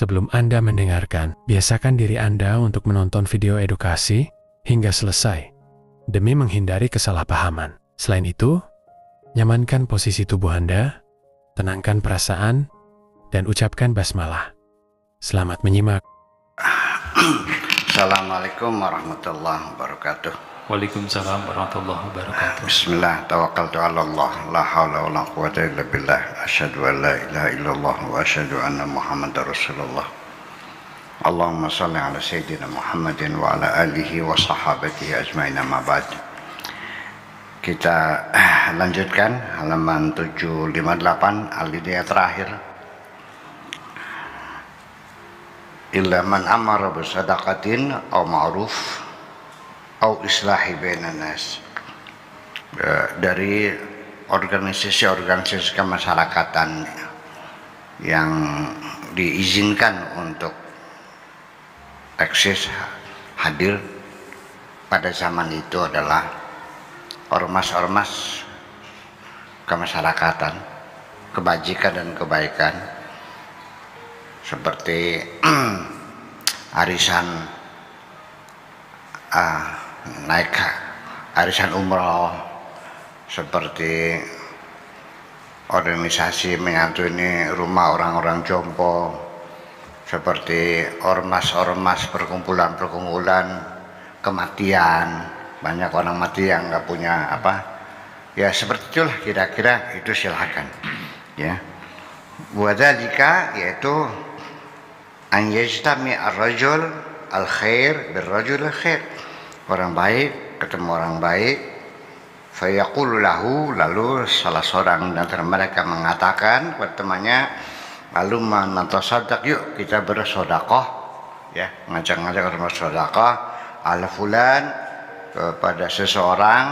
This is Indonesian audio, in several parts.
Sebelum Anda mendengarkan, biasakan diri Anda untuk menonton video edukasi hingga selesai, demi menghindari kesalahpahaman. Selain itu, nyamankan posisi tubuh Anda, tenangkan perasaan, dan ucapkan basmalah. Selamat menyimak. Assalamualaikum warahmatullahi wabarakatuh. Waalaikumsalam warahmatullahi wabarakatuh. Bismillah, tawakkaltu ala Allah, la hawla wa la quwwata illa billah, asyhadu an la ilaha illallah wa asyhadu anna Muhammadar Rasulullah. Allahumma salli ala sayyidina Muhammadin wa ala alihi wa sahabatihi ajmain, amma ba'd. Kita lanjutkan halaman 758, alinea terakhir. Illa man amara bisadaqatin aw ma'ruf aw islahi bainan nas. Dari organisasi-organisasi kemasyarakatan yang diizinkan untuk eksis hadir pada zaman itu adalah ormas-ormas kemasyarakatan, kebajikan dan kebaikan, seperti arisan naik arisan umroh, seperti organisasi menyantuni rumah orang-orang jompo, seperti ormas-ormas perkumpulan-perkumpulan kematian, banyak orang mati yang nggak punya apa, ya seperti itulah kira-kira, itu silakan ya. Wadzalika, yaitu an yajtami ar-rajul al-khair bir-rajul al-khair, orang baik ketemu orang baik, fayaqulu lahu, lalu salah seorang di antara mereka mengatakan kepada temannya, lalu natasaddaq, yuk kita bersedekah ya, ngajak-ngajak orang bersedekah ala fulan, kepada seseorang,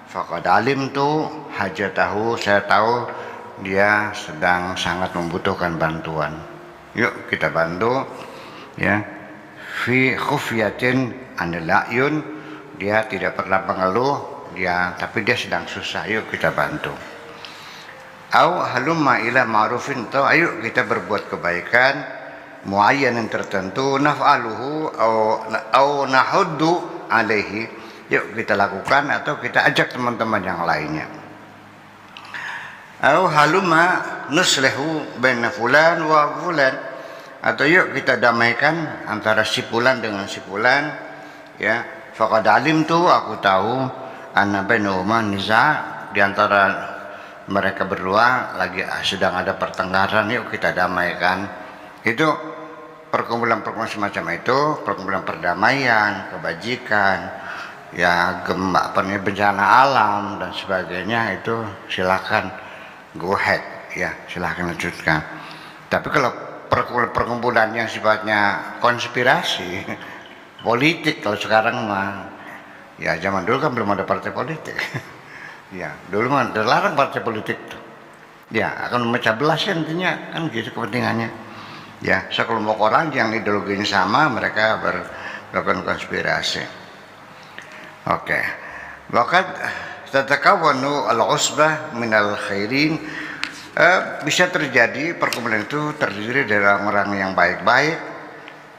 faqad alimtu hajatahu, saya tahu dia sedang sangat membutuhkan bantuan, yuk kita bantu ya. Fi khufyatin anil ayun, dia tidak pernah mengeluh, tapi dia sedang susah, yuk kita bantu. Au halumma ila ma'rufin, atau ayo kita berbuat kebaikan muayyan yang tertentu, naf'aluhu au nahuddu alaihi, yuk kita lakukan atau kita ajak teman-teman yang lainnya. Au halumma nuslihu baina fulan wa fulan, atau yuk kita damaikan antara si fulan dengan si fulan ya. Faqad alimtu, aku tahu, anna bainahuma niza, di antara mereka berdua lagi sedang ada pertengkaran, yuk kita damaikan. Itu perkumpulan-perkumpulan semacam itu, perkumpulan perdamaian, kebajikan ya, bencana alam dan sebagainya, itu silakan go ahead ya, silakan lanjutkan. Tapi kalau perkumpulan yang sifatnya konspirasi politik, kalau sekarang mah ya, zaman dulu kan belum ada partai politik ya, dulu mah dilarang partai politik tuh ya, akan memecah belah intinya kan gitu kepentingannya ya. Sekelompok orang yang ideologinya sama, mereka melakukan konspirasi. Oke, bahkan tatakawanu al-usbah minal khairin, bisa terjadi perkumpulan itu terdiri dari orang-orang yang baik-baik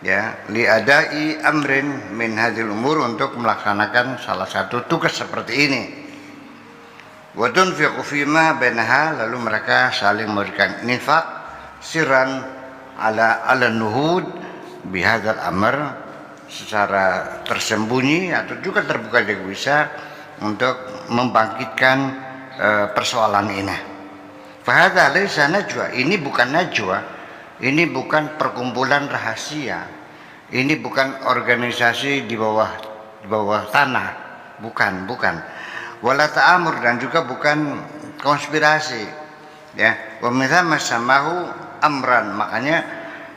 ya, liadai amrin min hadhil umur, untuk melaksanakan salah satu tugas seperti ini. Wa tunfiqu fima bainaha, lalu mereka saling memberikan infak sirran ala nuhud bihadzal amr, secara tersembunyi atau juga terbuka juga bisa, untuk membangkitkan persoalan ini. Fahadha laysa najwa, ini bukan najwa, ini bukan perkumpulan rahasia, ini bukan organisasi di bawah tanah, bukan. Wala ta'amur, dan juga bukan konspirasi ya. Wa mithal masamahu amran, makanya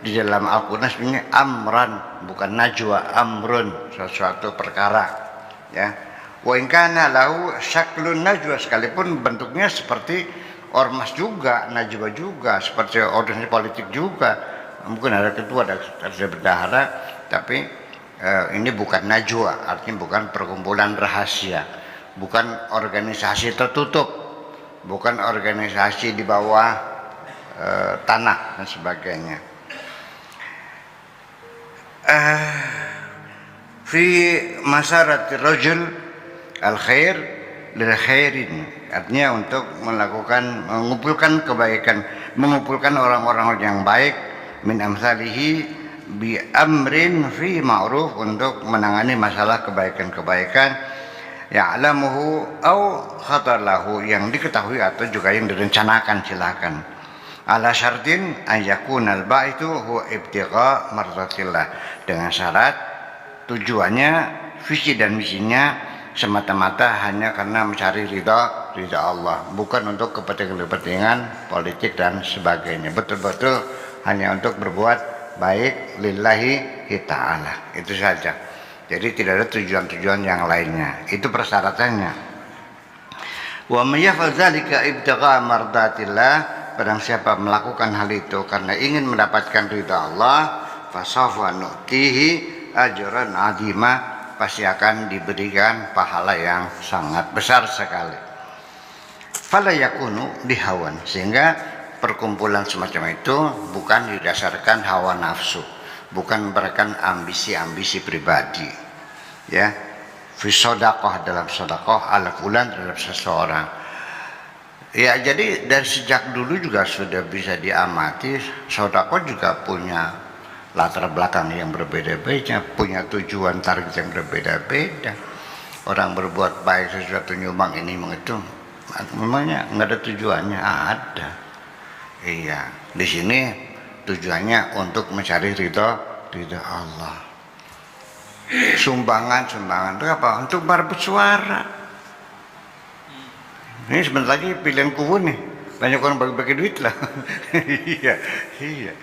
di dalam Al-Qur'an sebenarnya amran, bukan najwa, amrun, sesuatu perkara ya. Wa in kana lahu syaklun najwa, sekalipun bentuknya seperti ormas juga, najwa juga, seperti organisasi politik juga, mungkin ada ketua, ada bendahara, tapi ini bukan najwa, artinya bukan perkumpulan rahasia, bukan organisasi tertutup, bukan organisasi di bawah tanah dan sebagainya. fi masarat rajul al khair lil khairin, artinya untuk mengumpulkan kebaikan, mengumpulkan orang-orang yang baik, min amsalihi bi amrin fi ma'ruf, untuk menangani masalah kebaikan-kebaikan, ya'lamuhu au khatar lahu, yang diketahui atau juga yang direncanakan, silakan. Ala syartin ayakunal ba'itu huwa ibtigha mardatillah, dengan syarat tujuannya, visi dan misinya semata-mata hanya karena mencari ridha Allah, bukan untuk kepentingan politik dan sebagainya. Betul-betul hanya untuk berbuat baik lillahi ta'ala, itu saja. Jadi tidak ada tujuan-tujuan yang lainnya. Itu persyaratannya. Wa may yaf'al dzalika ibtigha mardatillah, barang siapa melakukan hal itu karena ingin mendapatkan ridha Allah, fasawfa nu'tihi ajran 'azima, pasti akan diberikan pahala yang sangat besar sekali. Fala yakunu bihawan, sehingga perkumpulan semacam itu bukan didasarkan hawa nafsu, bukan merupakan ambisi-ambisi pribadi, ya. Fi sedekah, dalam sedekah, ala fulan, terhadap seseorang. Ya, jadi dari sejak dulu juga sudah bisa diamati, sedekah juga punya latar belakang yang berbeda-beda, punya tujuan target yang berbeda-beda. Orang berbuat baik sesuatu, nyumbang ini itu, memangnya nggak ada tujuannya? Ada. Iya, di sini tujuannya untuk mencari ridha Allah. Sumbangan itu apa? Untuk merebut suara. Ini sebentar lagi pilihan kubu nih, banyak orang bagi-bagi duit lah. iya,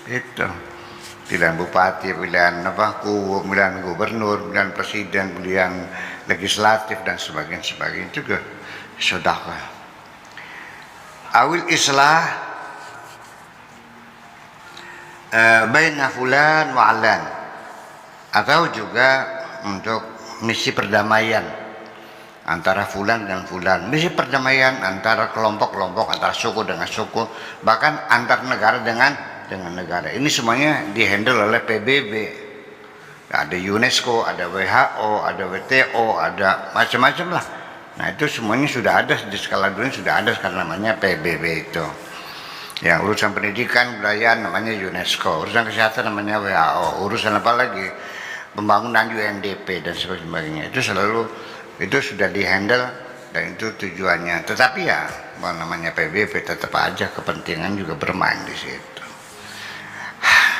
itu. Pilihan bupati, pilihan kubu, pilihan gubernur, pilihan presiden, pilihan legislatif dan sebagainya juga sedekah. Awil islah baina fulan wa alan, atau juga untuk misi perdamaian antara fulan dan fulan, misi perdamaian antara kelompok-kelompok, antara suku dengan suku, bahkan antar negara dengan negara. Ini semuanya dihandle oleh PBB. Ada UNESCO, ada WHO, ada WTO, ada macam-macam lah. Nah, itu semuanya sudah ada di skala dunia, sudah ada sekarang namanya PBB itu. Ya, urusan pendidikan, kebudayaan namanya UNESCO, urusan kesehatan namanya WHO, urusan apa lagi, pembangunan UNDP dan sebagainya. Itu selalu, itu sudah dihandle dan itu tujuannya. Tetapi ya, namanya PBB tetap aja kepentingan juga bermain di situ.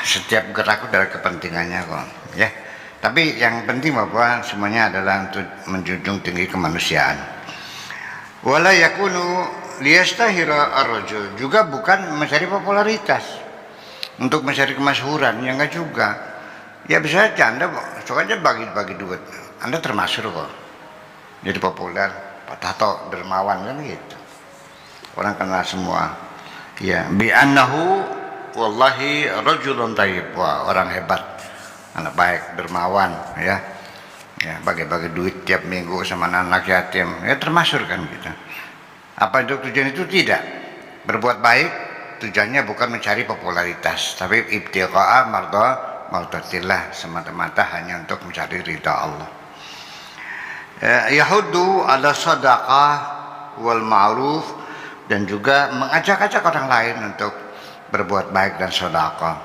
Setiap gerak dari kepentingannya kok, ya. Tapi yang penting bahwa semuanya adalah untuk menjunjung tinggi kemanusiaan. Wala yakunu liyastahira ar-rajul, juga bukan mencari popularitas, untuk mencari kemasyhuran, ya enggak juga. Ya bisa aja Anda suka aja bagi-bagi duit, Anda termasuk kok jadi populer, Pak Tato dermawan kan gitu, orang kenal semua. Ya, bi annahu wallahi rajulun thayyib, wah orang hebat, anak baik, dermawan, ya bagi-bagi duit tiap minggu sama anak yatim, ya termasuk kan kita. Apa itu tujuan? Itu tidak berbuat baik, tujuannya bukan mencari popularitas, tapi ibtigha mardatillah, semata-mata hanya untuk mencari ridha Allah. Yahuddu ala sadaqah wal ma'ruf, dan juga mengajak-ajak orang lain untuk berbuat baik dan sedekah.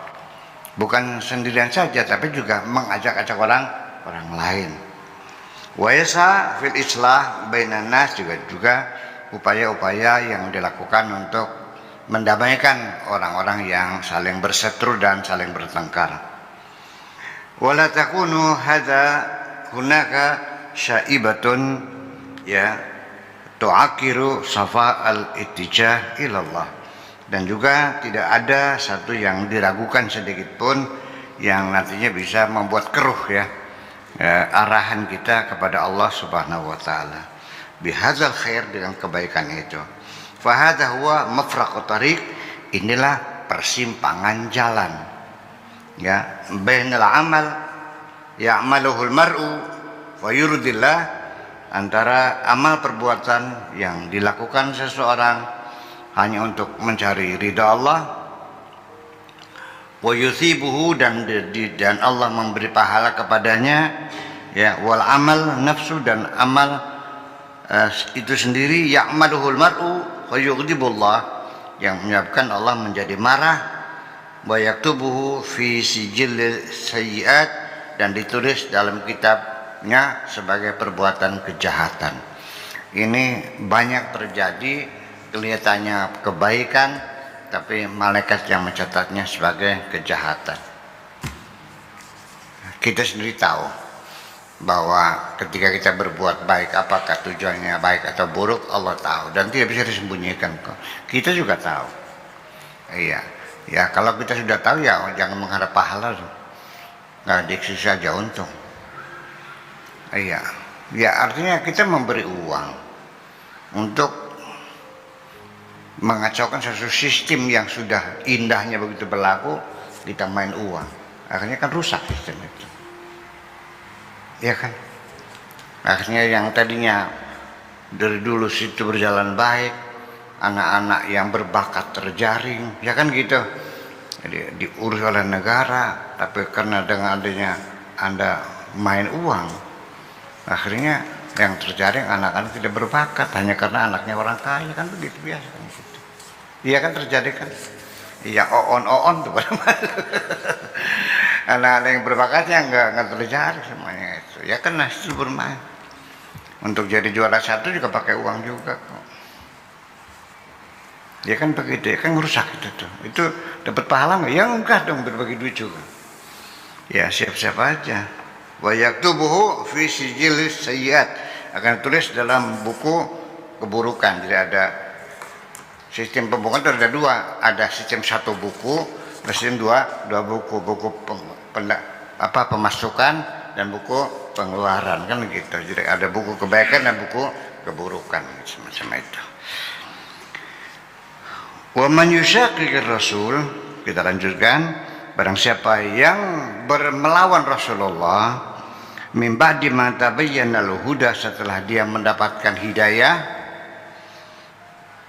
Bukan sendirian saja, tapi juga mengajak-ajak orang lain. Wa yasa fil islah bainan nas, juga upaya-upaya yang dilakukan untuk mendamaikan orang-orang yang saling berseteru dan saling bertengkar. Wala takunu hadza hunaka syaibatun, ya, tu'akiru safa al-ittijah ilallah, dan juga tidak ada satu yang diragukan sedikit pun yang nantinya bisa membuat keruh, ya, arahan kita kepada Allah Subhanahu wa taala bihadzal khair, dengan kebaikan itu. Fa hadza huwa mafraqut tariq, inilah persimpangan jalan, ya, bainal amal ya'maluhul mar'u wa yurdillah, antara amal perbuatan yang dilakukan seseorang hanya untuk mencari ridha Allah, wa yuthibuhu, dan Allah memberi pahala kepadanya, ya, wal amal nafsu, dan amal itu sendiri, ya'maluhul mar'u wa yughdibullah, yang menyebabkan Allah menjadi marah, wa yaktubuhu fi sijil sayyiat, dan ditulis dalam kitabnya sebagai perbuatan kejahatan. Ini banyak terjadi, kelihatannya kebaikan, tapi malaikat yang mencatatnya sebagai kejahatan. Kita sendiri tahu bahwa ketika kita berbuat baik, apakah tujuannya baik atau buruk, Allah tahu dan tidak bisa disembunyikan kok. Kita juga tahu. Iya, ya kalau kita sudah tahu, ya jangan mengharap pahala, nggak diksi saja untung. Iya, ya artinya kita memberi uang untuk mengacaukan suatu sistem yang sudah indahnya begitu berlaku, ditambahin uang, akhirnya kan rusak sistem itu, ya kan? Akhirnya yang tadinya dari dulu situ berjalan baik, anak-anak yang berbakat terjaring, ya kan gitu, jadi diurus oleh negara, tapi karena dengan adanya Anda main uang, akhirnya yang terjaring anak-anak tidak berbakat hanya karena anaknya orang kaya, kan begitu biasa kan gitu. Iya kan terjadi kan? Iya, oon tuh anak-anak yang berbakatnya nggak terjaring semuanya itu. Ya kan nasib bermain. Untuk jadi juara satu juga pakai uang juga kok. Ya kan begitu, ya kan ngerusak itu tuh. Itu dapat pahala nggak? Ya enggak dong, berbagi duit juga. Ya siap-siap aja. Wa yaktubuhu fi sijil sayyiat, akan tulis dalam buku keburukan. Jadi ada sistem pembukuan itu ada dua, ada sistem satu buku, sistem dua buku, pemasukan dan buku pengeluaran, kan gitu. Jadi ada buku kebaikan dan buku keburukan, semacam itu. Wa man yushaqiqir rasul, kita lanjutkan, barang siapa yang melawan Rasulullah min ba'di ma tabayyana al-huda, setelah dia mendapatkan hidayah,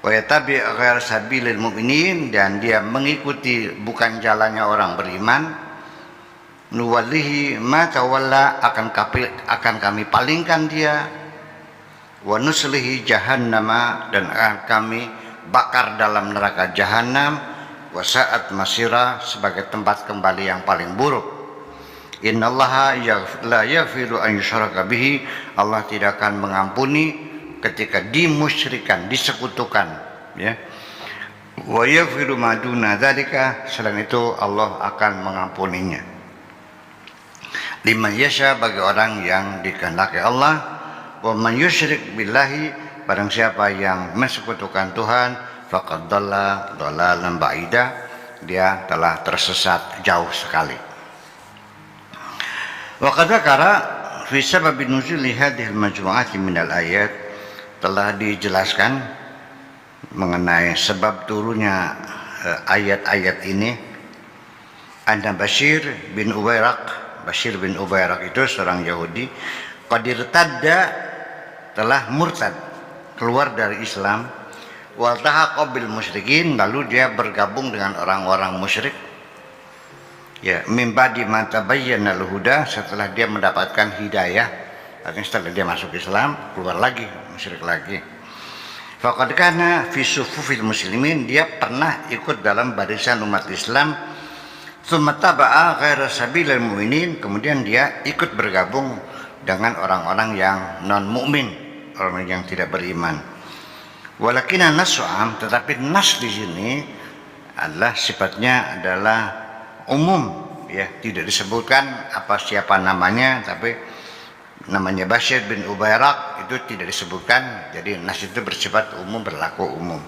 wa yatabi' ghair sabilil mu'minin, dan dia mengikuti bukan jalannya orang beriman, nuwallihi ma tawalla, akan kami palingkan dia, wa nuslihi jahannama, dan akan kami bakar dalam neraka jahanam, wa sa'at masira, sebagai tempat kembali yang paling buruk. Innallaha la yaghfiru an yushraka bihi, Allah tidak akan mengampuni ketika dimusyrikan, disekutukan, ya. Wa yaghfiru ma duna dzalika, selain itu Allah akan mengampuninya. Liman yasha, bagi orang yang dikehendaki Allah. Wa man yusyrik billahi, barang siapa yang mensekutukan Tuhan, faqad dhalla dhalalan ba'ida, dia telah tersesat jauh sekali. Wa qad dzakara fi sabab nuzul hadhihi al-majmu'ati min al-ayat, telah dijelaskan mengenai sebab turunnya ayat-ayat ini. Anna Bashir bin Ubayraq itu seorang Yahudi, qad irtadda, telah murtad, keluar dari Islam, waltahaqa bil musyrikin, lalu dia bergabung dengan orang-orang musyrik, ya, min ba'di ma tabayyana al-huda, setelah dia mendapatkan hidayah, artinya setelah dia masuk Islam, keluar lagi musyrik lagi. Faqad kana fi sufufil muslimin, dia pernah ikut dalam barisan umat Islam, tsumma taba'a ghaira sabilil mu'minin, kemudian dia ikut bergabung dengan orang-orang yang non mukmin, orang yang tidak beriman. Walakinna nas'am, tetapi nas di sini adalah sifatnya adalah umum, ya, tidak disebutkan siapa namanya, tapi namanya Bashir bin Ubayraq itu tidak disebutkan, jadi nas itu bersifat umum, berlaku umum,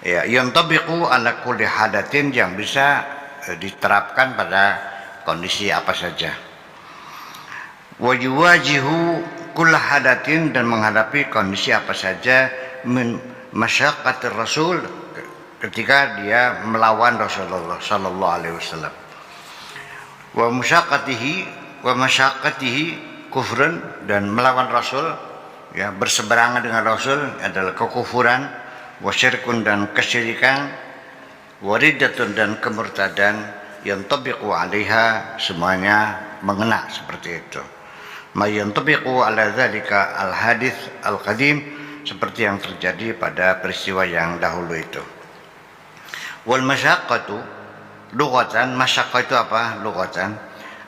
ya, yantabiqu ala kulli hadatin, yang bisa diterapkan pada kondisi apa saja. Wa yuwajihu kulla hadatin, dan menghadapi kondisi apa saja, min masyaqqatir rasul, ketika dia melawan Rasulullah sallallahu alaihi wasallam. Wa masyaqqatihi kufrun, dan melawan Rasul, ya, berseberangan dengan Rasul adalah kekufuran, wa syirkun, dan kesyirikan, Wariddatun dan kemurtadan yantabiqu 'alaiha semuanya mengena seperti itu. Ma yantabiqu 'ala dzalika al-hadits al-qadim seperti yang terjadi pada peristiwa yang dahulu itu. Wal masyaqqatu lughatan, masyaqqah itu apa lughatan?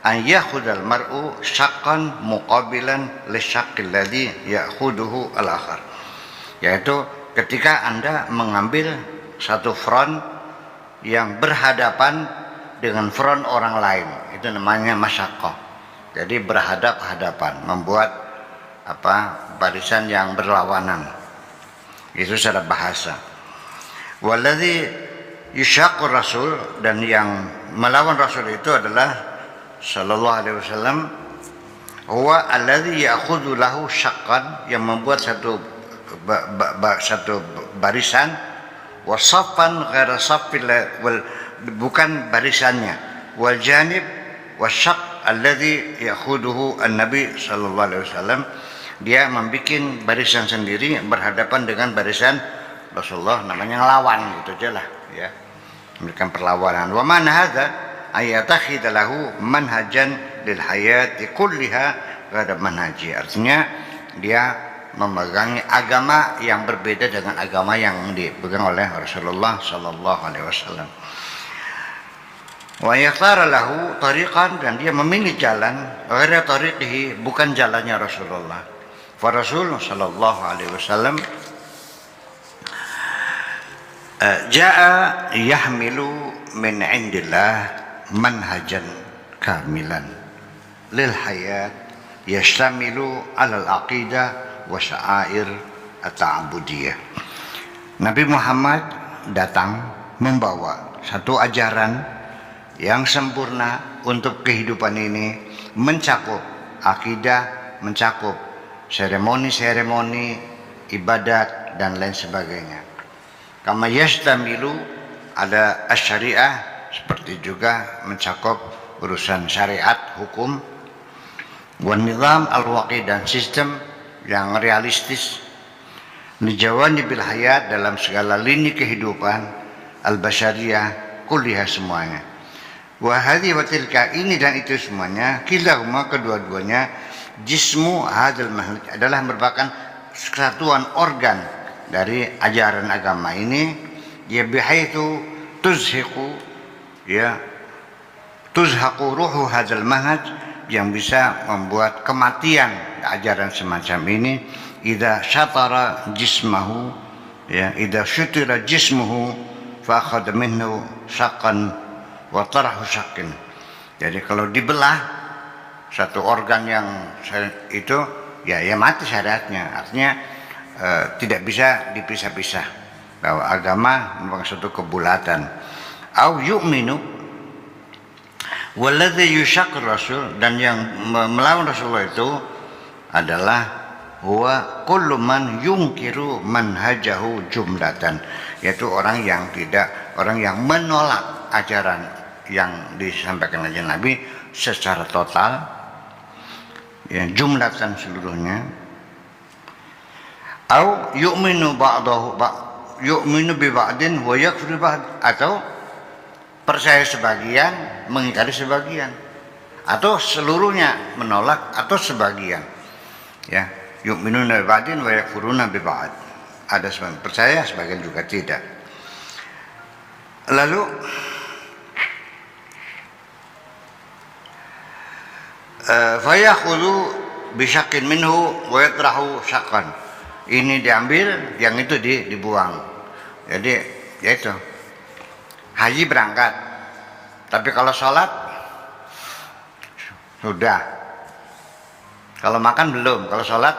An yakhudal mar'u syaqqan muqabilan li syaqqil ladzi ya'khuduhu al-akhar. Yaitu ketika Anda mengambil satu front yang berhadapan dengan front orang lain, itu namanya masyaqqah. Jadi berhadap-hadapan, membuat barisan yang berlawanan. Itu secara bahasa. Walladzi yushaqqur rasul, dan yang melawan rasul itu adalah sallallahu alaihi wasallam, huwa alladzi ya'khudhu lahu syaqqan, yang membuat satu barisan, wasaffan ghaira saffil, bukan barisannya, wal janib wasyaq alladzi ya'khudhuhu an-nabi sallallahu alaihi wasallam, dia membikin barisan sendiri berhadapan dengan barisan Rasulullah, namanya ngelawan gitu aja lah ya, memberikan perlawanan. Wa man hadza ayatakhidha lahu manhajan lil hayati kulliha ghada manhaji, artinya dia memegang agama yang berbeda dengan agama yang dipegang oleh Rasulullah sallallahu alaihi wasallam. Wa yakhtara lahu tariqan, dan dia memilih jalan ghaira tariqihi, bukan jalannya Rasulullah. Fa Rasul sallallahu alaihi wasallam jaa yahmilu min indillah manhajan kamilan lil hayat yashtamilu alal aqidah wa sya'air at-ta'budiyah. Nabi Muhammad datang membawa satu ajaran yang sempurna untuk kehidupan ini, mencakup akidah, mencakup seremoni-seremoni, ibadat dan lain sebagainya. Kama yashtamilu ada asy-syariah, seperti juga mencakup urusan syariat, hukum, wan nizam al-waqi, dan sistem yang realistis, nijawani bil hayat, dalam segala lini kehidupan al-basyariyah kulliha, semuanya. Wa hadhi wa tilka, ini dan itu semuanya, kilahuma, kedua-duanya, jismu hadzal manhaj, adalah merupakan kesatuan organ dari ajaran agama ini, ya bihaitsu tuzhiqu, ya tuzhaqu ruhu hadzal manhaj, yang bisa membuat kematian ajaran semacam ini. Idza syatara jismahu, ya idza syutira jismuhu fa akhadha minhu syaqqan wa tarahu syaqqin. Jadi kalau dibelah satu organ yang itu, ya mati syariatnya, artinya tidak bisa dipisah-pisah, bahwa agama merupakan suatu kebulatan. Au yu'minu walladzi yushaqqir rasul, dan yang melawan Rasulullah itu adalah huwa kullu man yungkiru manhajahu jumlatan, yaitu orang yang menolak ajaran yang disampaikan oleh Nabi secara total, ya jumlatan seluruhnya. Au yu'minu ba'dahu yu'minu bi ba'din wa yakfuru ba'd, atau percaya sebagian, mengingkari sebagian, atau seluruhnya menolak, atau sebagian. Ya, yu'minuna bi ba'din wa yakfuruna bi ba'd. Ada sebagian percaya, sebagian juga tidak. Lalu fayakhudhu bi syaqqin minhu wa yatrahu syaqqan. Ini diambil, yang itu dibuang. Jadi ya itu. Haji berangkat, tapi kalau sholat sudah. Kalau makan belum, kalau sholat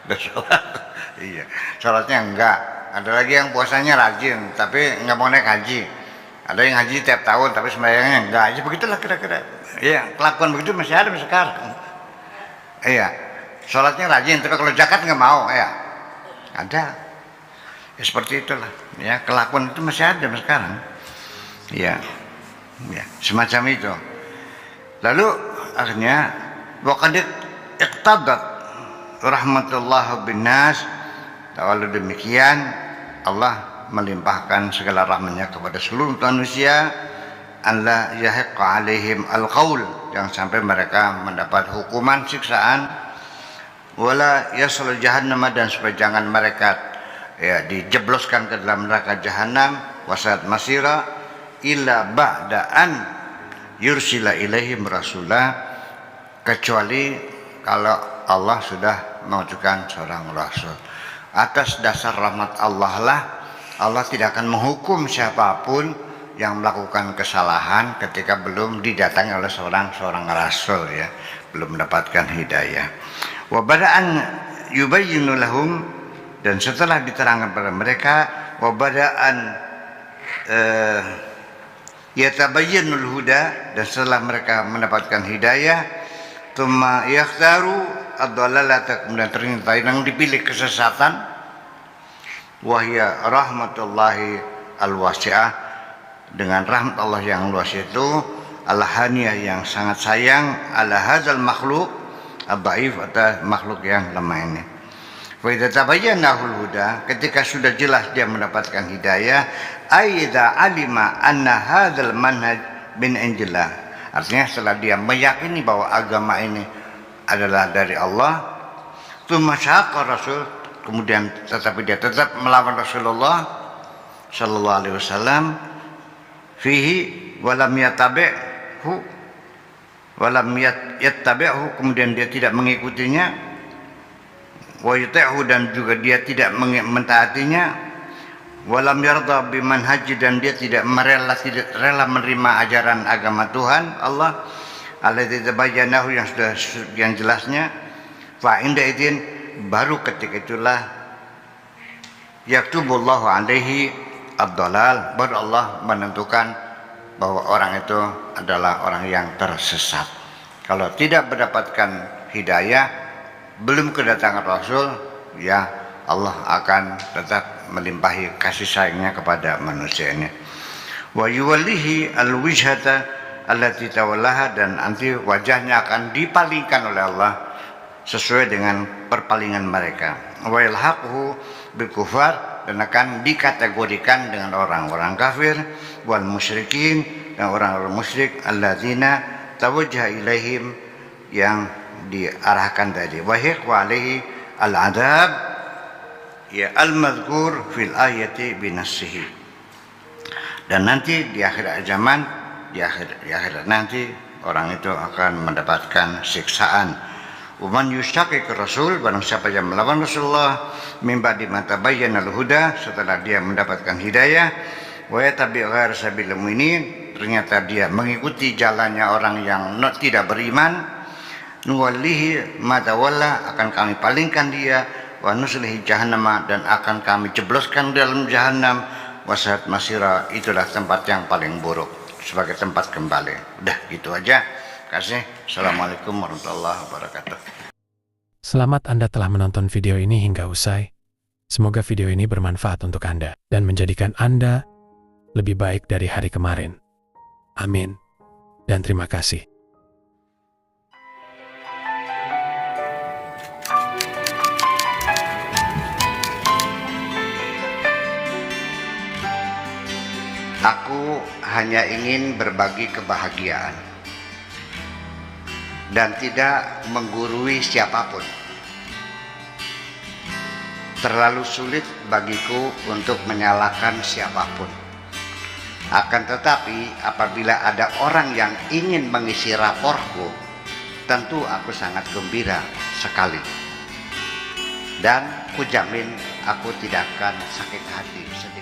udah sholat. Iya, sholatnya enggak. Ada lagi yang puasanya rajin, tapi nggak mau naik haji. Ada yang haji tiap tahun, tapi sembahyangnya enggak. Jadi begitulah kira-kira. Iya, kelakuan begitu masih ada sekarang. Iya, sholatnya rajin, tapi kalau zakat nggak mau, ya ada. Ya, seperti itulah, ya kelakuan itu masih ada sekarang, ya semacam itu. Lalu akhirnya waqad iqtadat rahmatullah bin nas, kalau demikian Allah melimpahkan segala rahmatnya kepada seluruh manusia, Allah yahiqqa alaihim al-qaul, jangan sampai mereka mendapat hukuman siksaan, wala yaslul jahannam, dan supaya jangan mereka dijebloskan ke dalam neraka jahanam, wasat masira illa ba'daan yursila ilaihim rasulah, kecuali kalau Allah sudah mengajukan seorang rasul. Atas dasar rahmat Allah lah, Allah tidak akan menghukum siapapun yang melakukan kesalahan ketika belum didatangi oleh seorang rasul, ya, belum mendapatkan hidayah. Wa bada'an yubayyinu lahum, dan setelah diterangkan pada mereka, wa bada'an yatabayyinul huda, dan setelah mereka mendapatkan hidayah, tsumma yakhtaru ad-dhalalata, kemudian ternyata yang dipilih kesesatan, wahya rahmatullahi al-wasi'ah, dengan rahmat Allah yang luas itu, al-haniyah yang sangat sayang, ala hadzal makhluk ad-dhaif, atau makhluk yang lemah ini. Wa idza tabayyana huda, ketika sudah jelas dia mendapatkan hidayah, aidza alima anna hadzal manhaj min indillah, artinya setelah dia meyakini bahwa agama ini adalah dari Allah, tsumma syaqa rasul, kemudian tetapi dia tetap melawan Rasulullah sallallahu alaihi wasallam, fihi walam yattabi'hu kemudian dia tidak mengikutinya, wa yuti'hu, dan juga dia tidak mentaatinya, walam yarda bimanhaji, dan dia tidak rela menerima ajaran agama Tuhan Allah, alladzi tabayyanahu, yang jelasnya, fa inda idzin, baru ketika itulah yaktubullahu alaihi ad-dhalal, baru Allah menentukan bahwa orang itu adalah orang yang tersesat. Kalau tidak mendapatkan hidayah, belum kedatangan Rasul, ya Allah akan tetap melimpahi kasih sayangnya kepada manusia ini. Wa yuwallihi al-wijhata allati tawallaha, dan nanti wajahnya akan dipalingkan oleh Allah sesuai dengan perpalingan mereka. Wa yalhaquhu bil kufar, dan akan dikategorikan dengan orang-orang kafir, wal musyrikin, dan orang-orang musyrik, alladzina tawajjaha ilaihim, yang diarahkan tadi, wa hiqwa alaihi al-adab, ya al-madhkur fil ayati binassihi, dan nanti di akhir zaman, di akhir nanti orang itu akan mendapatkan siksaan. Uman yushaqiq rasul, barang siapa yang melawan Rasulullah, mimba di mata bayan al-huda, setelah dia mendapatkan hidayah, wa yatabi' ghair sabilil mu'minin, ternyata dia mengikuti jalannya orang yang tidak beriman, nuwallihi ma tawalla, akan kami palingkan dia, wa nuslihi jahannam, dan akan kami jebloskan dalam jahannam, wasat masira, itulah tempat yang paling buruk sebagai tempat kembali. Udah gitu aja. Kasih. Assalamualaikum warahmatullahi wabarakatuh. Selamat Anda telah menonton video ini hingga usai. Semoga video ini bermanfaat untuk Anda dan menjadikan Anda lebih baik dari hari kemarin. Amin. Dan terima kasih. Aku hanya ingin berbagi kebahagiaan dan tidak menggurui siapapun. Terlalu sulit bagiku untuk menyalahkan siapapun. Akan tetapi apabila ada orang yang ingin mengisi raporku, tentu aku sangat gembira sekali. Dan kujamin aku tidak akan sakit hati sedikit.